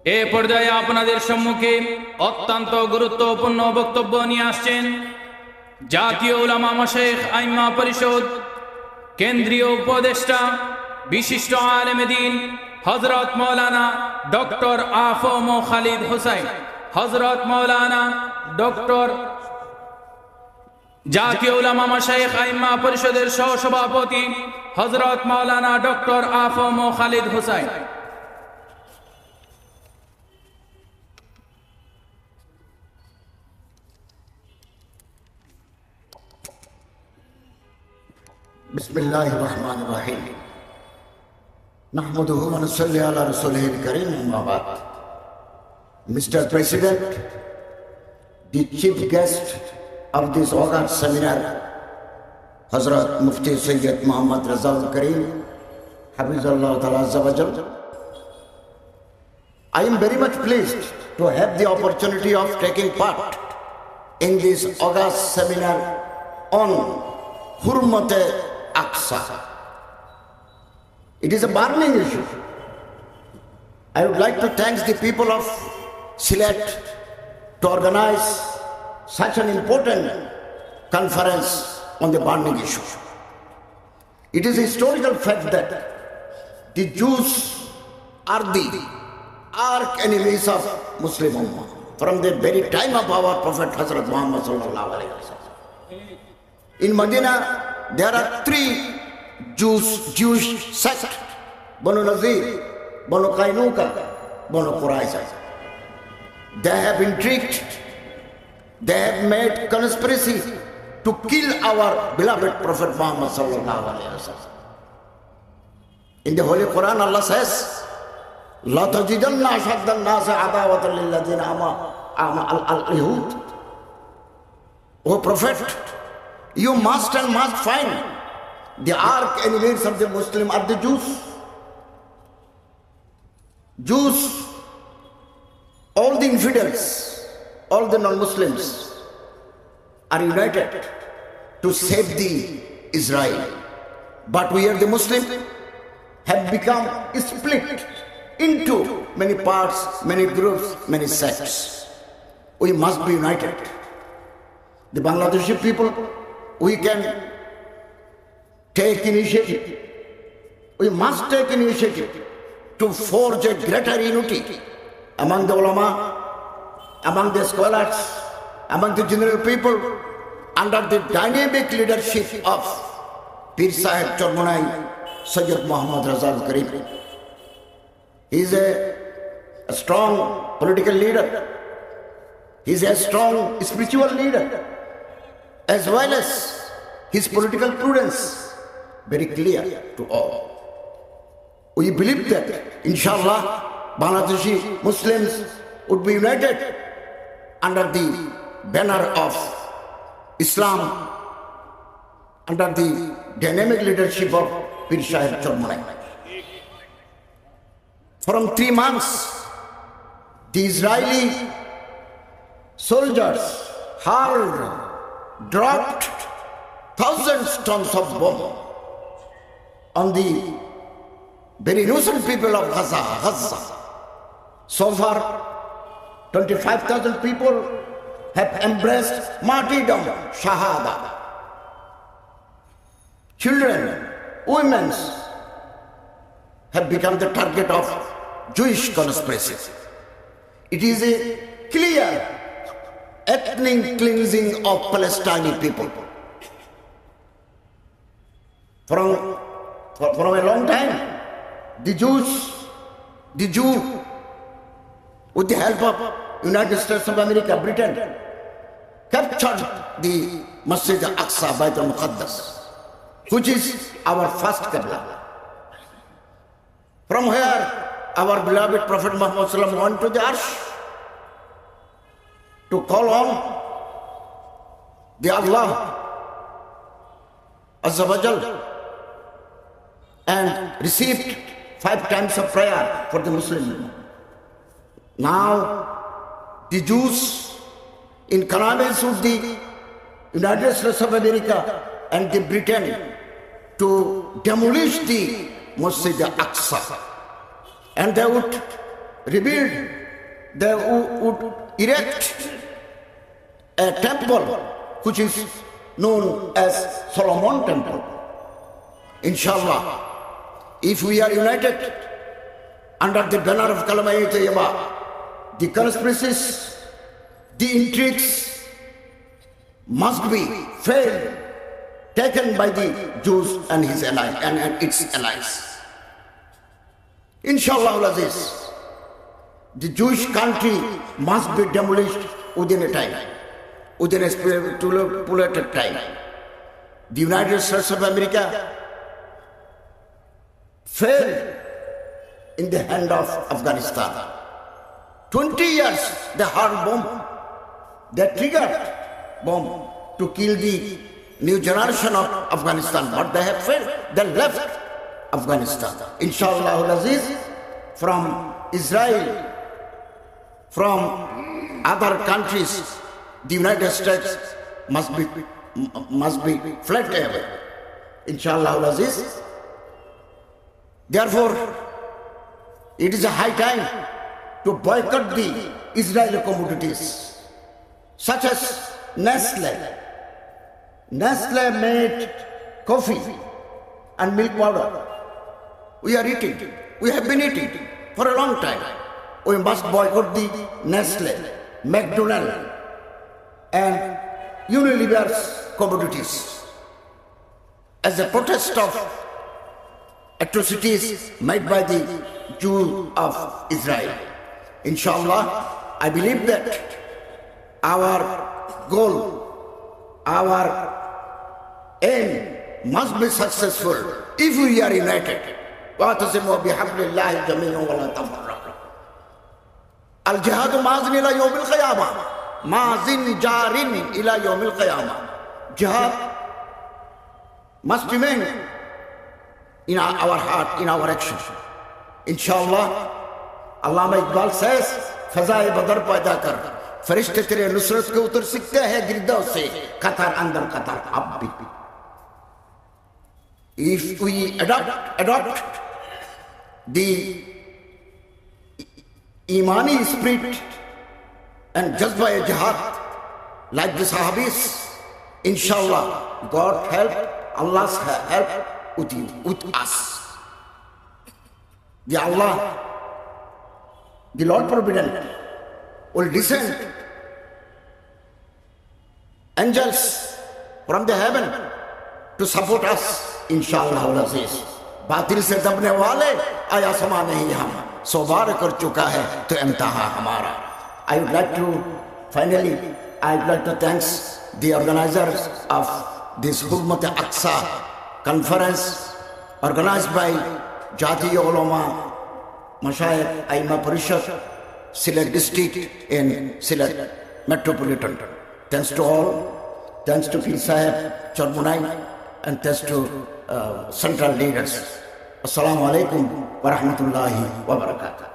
এ পর্যায়ে আপনাদের সম্মুখে অত্যন্ত গুরুত্বপূর্ণ বক্তব্য নিয়ে আসছেন জাতীয় উলামা মাশায়েখ আইম্মা পরিষদ কেন্দ্রীয় উপদেষ্টা বিশিষ্ট আলেমে দ্বীন হযরত মাওলানা ডক্টর আফম খালিদ হুসাইন, হযরত মাওলানা ডক্টর জাতীয় উলামা মাশায়েখ আইম্মা পরিষদের সহসভাপতি হযরত মাওলানা ডক্টর আফম খালিদ হুসাইন। बिस्मिल्लाहिर रहमानिर रहीम नहमदुहु व नसल्ली अला रसूलिहिल करीम अम्मा बाद। Mr. President, the chief guest of this August seminar, Hazrat Mufti Sayyid Muhammad Razaul Kareem, Hafizullah Ta'ala Azza wa Jal. I am very much pleased to have the opportunity of taking part in this August seminar on Hurmat-e Aqsa. It is a burning issue. I would like to thank the people of Sylhet to organize such an important conference on the burning issue. It is a historical fact that the Jews are the arch enemies of Muslim Ummah from the very time of our Prophet Hazrat Muhammad sallallahu alaihi wasallam. In Medina, there are three Jewish sects: Banu Nazir, Banu Qainuqa, Banu Qurayza. They have intrigued, they have made conspiracy to kill our beloved Prophet Muhammad sallallahu alaihi wasallam. In the Holy Quran, Allah says, "La tajidanna ashadda an-nasi adawatan lil-ladhina amanu al-yahud." O Prophet, you must and must find the arch enemies of the Muslim are the Jews. Jews, all the infidels, all the non-Muslims are united to save the Israel. But we are the Muslim have become split into many parts, many groups, many sects. We must be united. The Bangladeshi people, we can take initiative. We must take initiative to forge a greater unity among the ulama, among the scholars, among the general people, under the dynamic leadership of Pir Sahib Chormunai Sayyid Muhammad Razaul Kareem. He is a strong political leader. He is a strong spiritual leader, as well as his political prudence very clear to all. We believe that, inshallah, Bangladeshi Muslims would be united under the banner of Islam, under the dynamic leadership of Pir Sahib Chormunai. From 3 months, the Israeli soldiers dropped thousands tons of bomb on the very innocent people of Gaza. So far, 25,000 people have embraced martyrdom, shahada. Children, women have become the target of Jewish conspiracy. It is a clear ethnic cleansing of Palestinian people. From a long time, the Jew, with the help of United States of America, Britain, captured the Masjid al-Aqsa, Bayt al-Muqaddas, which is our first Qibla. From where our beloved Prophet Muhammad sallallahu alaihi wasallam went to the Arsh to call on the Allah Azza wa Jal, and received 5 times of prayer for the Muslim. Now, the Jews, in connivance with the United States of America and the Britain, to demolish the Masjid al-Aqsa, and they would rebuild, they would erect a temple which is known as Solomon Temple. Inshallah, if we are united under the banner of Kalama Tayyibah, the conspiracies, the intrigues must be failed, taken by the Jews and his allies and its allies. Inshallah Aziz, the Jewish country must be demolished within a time, within a stipulated time. The United States of America failed in the hand of Afghanistan. 20 years they hard bomb, they triggered bomb to kill the new generation of Afghanistan, but they have failed. They left Afghanistan. Inshallah Aziz, from Israel, from other countries, the United States must be fled away. Inshallah Aziz. Therefore, it is a high time to boycott the Israeli commodities, such as Nestle. Nestle made coffee and milk powder. We are eating. We have been eating for a long time. We must boycott the Nestle, McDonald's, and Unilever's commodities as a protest of atrocities made by the Jews of Israel. Inshallah, I believe that our goal, our aim must be successful if we are united. واعتصموا بحبل الله جميعا ولا تفرقوا. الجهاد ماضٍ إلى يوم القيامة. ماضٍ جار إلى يوم القيامة. Jihad must remain in our heart, in our action. Inshallah, Allama Iqbal says, फज़ाए बदर पैदा कर, फरिश्ते तेरे नुसरत के उतर सकते हैं गिरदों से, कतार अंदर कतार अब भी. If we adopt the Imani spirit and just by a jihad like the Sahabis, inshallah, God help, Allah's help with you, with us. The Allah, the Lord Provident, will descend angels from the heaven to support us, inshallah Aziz. बातिल से दबने वाले आया समा नहीं हम, सो बार कर चुका है तो इम्तिहान हमारा. I would like to finally, I would like to thank the organizers of this Hurmat Aqsa conference organized by Jatiya Ulama Mashayikh Aima Parishad, Sylhet district in Sylhet Metropolitan. Thanks to all, thanks to Pir Sahib Charmunai, and thanks to central leaders. Assalamu alaikum wa rahmatullahi wa barakatuh.